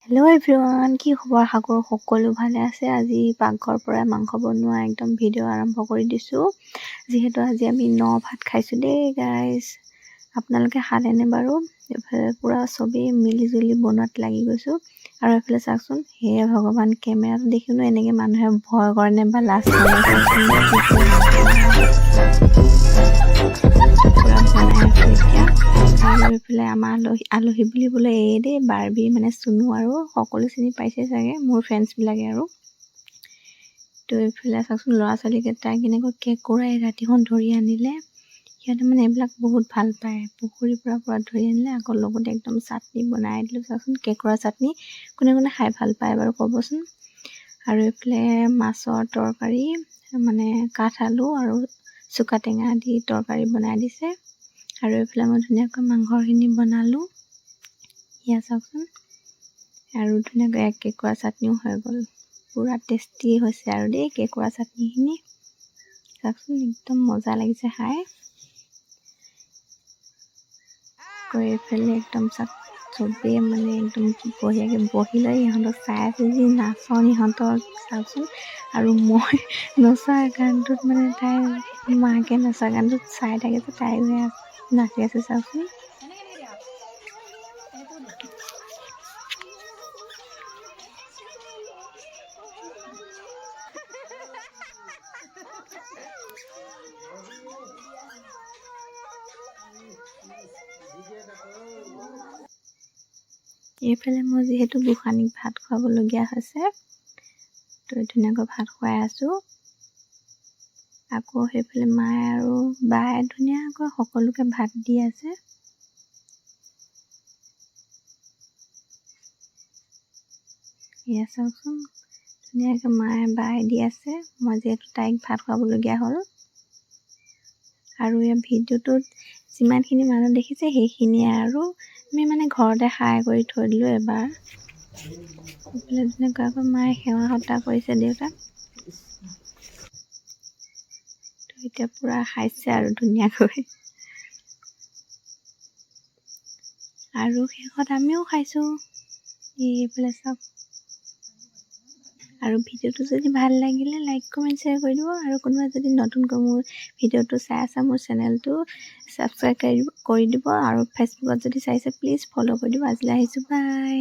Hello' everyone, কি খবৰ? সাগৰ সকলো ভালে আছে? আজি পাকঘৰৰ পৰা মাংস বনোৱা একদম ভিডিঅ' আৰম্ভ কৰি দিছোঁ। যিহেতু আজি আমি ভাত খাইছোঁ দেই গাইজ। আপোনালোকে খালেনে বাৰু? এইফালে পূৰা চবেই মিলি জুলি বনোৱাত লাগি গৈছোঁ। আৰু এইফালে চাওকচোন, হে ভগৱান, কেমেৰাটো দেখিনো এনেকৈ মানুহে ভয় কৰেনে বা লাজ কৰে? পূৰা বনাই আছোঁ এতিয়া। আৰু এইফালে আমাৰ আলহী বুলিবলৈ এই দেই বাৰ্বি মানে চুনু, আৰু সকলো চিনি পাইছে চাগে মোৰ ফ্ৰেণ্ডছবিলাকে। আৰু তো এইফালে চাওকচোন, ল'ৰা ছোৱালীকেইটাই কেনেকৈ কেঁকুৰাই ৰাতিখন ধৰি আনিলে। সিহঁতে মানে এইবিলাক বহুত ভাল পায়। পুখুৰীৰ পৰা ধৰি আনিলে, আকৌ লগতে একদম চাটনি বনাই দিলোঁ। চাওকচোন, কেঁকুৰা চাটনি কোনে কোনে খাই ভাল পায় বাৰু ক'বচোন। আৰু এইফালে মাছৰ তৰকাৰী, মানে কাঠ আলু আৰু চুকা টেঙা দি তৰকাৰী বনাই দিছে। আৰু এইফালে মই ধুনীয়াকৈ মাংসখিনি বনালোঁ, সেয়া চাওকচোন। আৰু ধুনীয়াকৈ কেঁকুৰা চাটনিও হৈ গ'ল। পূৰা টেষ্টি হৈছে আৰু দেই কেঁকুৰা চাটনিখিনি। চাওকচোন, একদম মজা লাগিছে খাই। এইফালে একদম চবেই মানে একদম বঢ়িয়াকৈ বহি লৈ ইহঁতক চাই আছে, যি নাচন ইহঁতক চাওকচোন। আৰু মই নচা গানটোত মানে তাই মাকে নচা গানটোত চাই থাকে যে তাই নাচি আছে চাওকচোন। এইফালে মই যিহেতু গোসানীক ভাত খুৱাবলগীয়া হৈছে, তো ধুনীয়াকৈ ভাত খুৱাই আছোঁ। আকৌ সেইফালে মায়ে আৰু বায়ে ধুনীয়াকৈ সকলোকে ভাত দি আছে। এয়া চাওকচোন, ধুনীয়াকৈ মায়ে বায়ে দি আছে। মই যিহেতু তাইক ভাত খুৱাবলগীয়া হ'ল। আৰু এই ভিডিঅ'টোত যিমানখিনি মানুহ দেখিছে সেইখিনিয়ে, আৰু আমি মানে ঘৰতে খাই কৰি থৈ দিলোঁ এবাৰ। এইফালে ধুনীয়াকৈ মায়ে সেৱা সতা কৰিছে দেউতাক। তো এতিয়া পূৰা খাইছে আৰু ধুনীয়াকৈ। আৰু শেষত আমিও খাইছোঁ। এইফালে চাওক। আৰু ভিডিঅ'টো যদি ভাল লাগিলে লাইক কমেণ্ট শ্বেয়াৰ কৰি দিব। আৰু কোনোবা যদি নতুনকৈ মোৰ ভিডিঅ'টো চাই আছা, মোৰ চেনেলটো ছাবস্ক্ৰাইব কৰি দিব। আৰু ফেচবুকত যদি চাইছে প্লিজ ফ'ল' কৰি দিব। আজিলৈ আহিছোঁ, বাই।